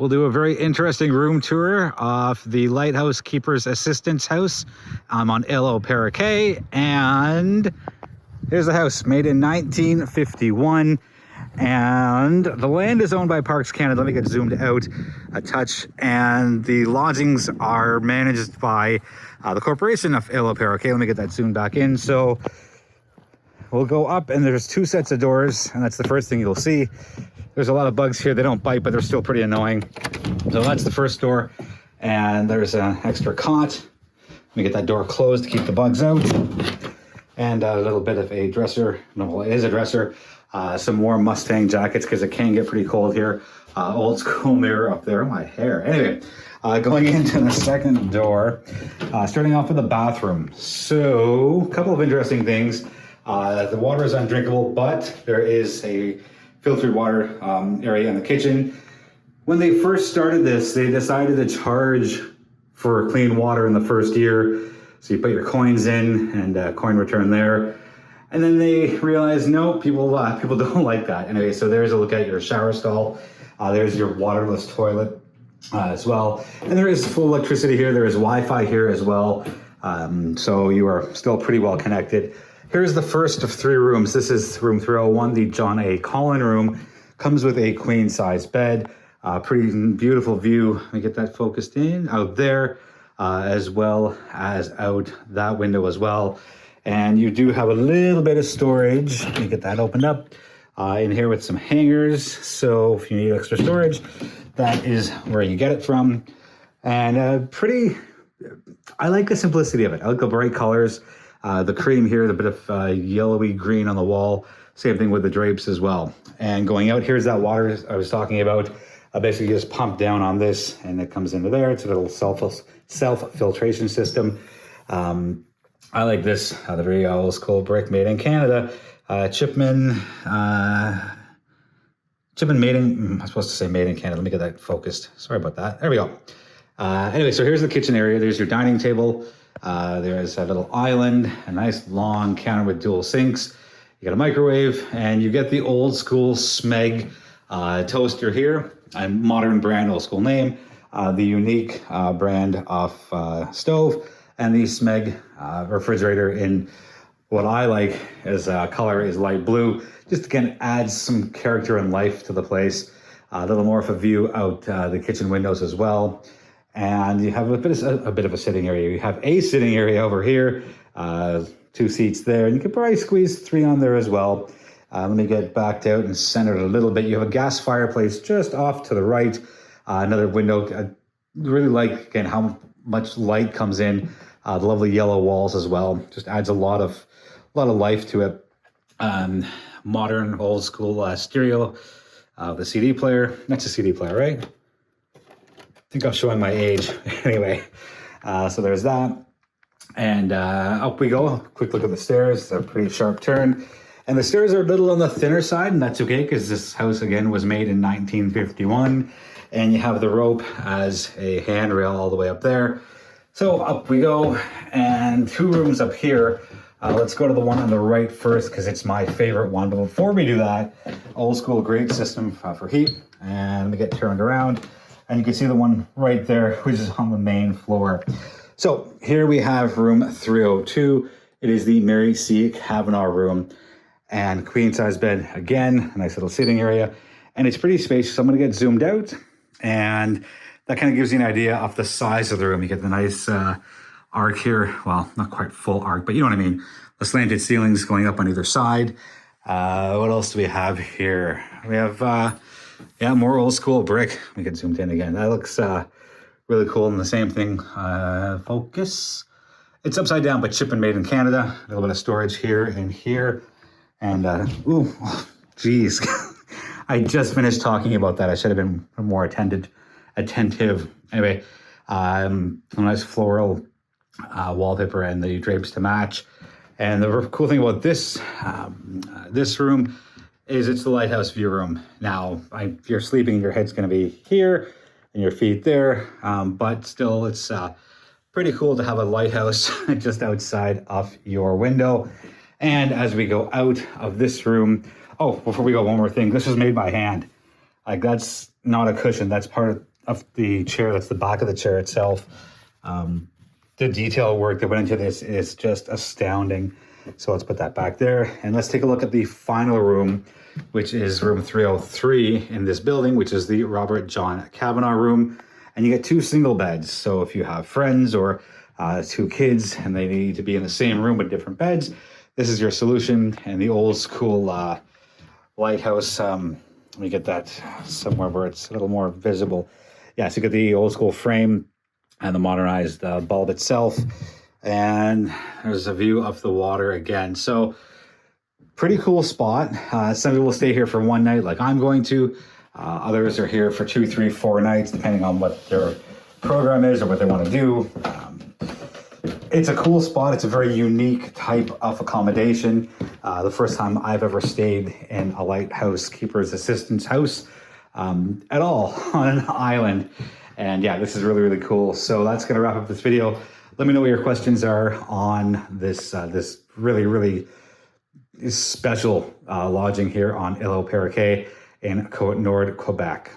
We'll do a very interesting room tour of the Lighthouse Keeper's Assistant's house. I'm on Île aux Perroquets, and here's the house, made in 1951. And the land is owned by Parks Canada. Let me get zoomed out a touch. And the lodgings are managed by the corporation of Île aux Perroquets. Let me get that zoomed back in. So we'll go up, and there's two sets of doors, and that's the first thing you'll see. There's a lot of bugs here. They don't bite, but they're still pretty annoying. So that's the first door, and there's an extra cot. Let me get that door closed to keep the bugs out. And a little bit of a dresser. No, it is a dresser. Some more Mustang jackets because it can get pretty cold here. Old school mirror up there. My hair. Anyway, going into the second door, starting off with the bathroom. So, a couple of interesting things. The water is undrinkable, but there is a filtered water area in the kitchen. When they first started this, they decided to charge for clean water in the first year. So you put your coins in and coin return there. And then they realized, no, people don't like that. Anyway, so there's a look at your shower stall. There's your waterless toilet as well. And there is full electricity here. There is Wi-Fi here as well. So you are still pretty well connected. Here's the first of three rooms. This is room 301, the John A. Collin room. Comes with a queen size bed. Pretty beautiful view. Let me get that focused in out there, as well as out that window as well. And you do have a little bit of storage. Let me get that opened up in here with some hangers. So if you need extra storage, that is where you get it from. And I like the simplicity of it. I like the bright colors. The cream here, the bit of yellowy green on the wall. Same thing with the drapes as well. And going out, here's that water I was talking about. Basically, you just pump down on this, and it comes into there. It's a little self-filtration system. I like this, the very old school brick made in Canada. Chipman made in, I'm supposed to say made in Canada. Let me get that focused. Sorry about that. There we go. Anyway, so here's the kitchen area. There's your dining table. There's a little island, a nice long counter with dual sinks. You got a microwave, and you get the old school Smeg toaster here. A modern brand, old school name. The unique brand of stove, and the Smeg refrigerator in what I like as color is light blue. Just again adds some character and life to the place. A little more of a view out the kitchen windows as well. And you have a bit of a sitting area. You have a sitting area over here, two seats there, and you could probably squeeze three on there as well. Let me get backed out and centered a little bit. You have a gas fireplace just off to the right. Another window. I really like, again, how much light comes in. The lovely yellow walls as well. Just adds a lot of life to it. Modern, old school stereo. The CD player. That's a CD player, right? I think I'm showing my age. Anyway, so there's that. And up we go. Quick look at the stairs. A pretty sharp turn. And the stairs are a little on the thinner side, and that's okay because this house, again, was made in 1951. And you have the rope as a handrail all the way up there. So up we go, and two rooms up here. Let's go to the one on the right first because it's my favorite one. But before we do that, old school grate system for heat. And let me get turned around. And you can see the one right there, which is on the main floor. So here we have room 302. It is the Mary C. Kavanaugh room. And queen size bed again, a nice little sitting area. And it's pretty spacious. I'm gonna get zoomed out. And that kind of gives you an idea of the size of the room. You get the nice arc here. Well, not quite full arc, but you know what I mean. The slanted ceilings going up on either side. What else do we have here? We have, more old school brick. We get zoomed in again. That looks really cool. And the same thing, focus. It's upside down, but shipped and made in Canada. A little bit of storage here and here. And, ooh, geez. I just finished talking about that. I should have been more attentive. Anyway, a nice floral wallpaper and the drapes to match. And the cool thing about this room is it's the Lighthouse view room. Now, if you're sleeping, your head's going to be here and your feet there. But still, it's pretty cool to have a lighthouse just outside of your window. And as we go out of this room, oh, before we go, one more thing. This was made by hand. Like, that's not a cushion. That's part of of the chair. That's the back of the chair itself. The detail work that went into this is just astounding. So let's put that back there. And let's take a look at the final room, which is room 303 in this building, which is the Robert John Kavanaugh room. And you get 2 single beds. So if you have friends or 2 kids and they need to be in the same room with different beds, this is your solution. And the old school Lighthouse, let me get that somewhere where it's a little more visible. Yeah, so you get the old school frame and the modernized bulb itself. And there's a view of the water again. So pretty cool spot. Some people stay here for one night like I'm going to. Others are here for 2, 3, 4 nights, depending on what their program is or what they want to do. It's a cool spot. It's a very unique type of accommodation. The first time I've ever stayed in a lighthouse keeper's assistant's house at all on an island. And yeah, this is really, really cool. So that's going to wrap up this video. Let me know what your questions are on this this really, really special lodging here on Île aux Perroquets in Côte-Nord, Quebec.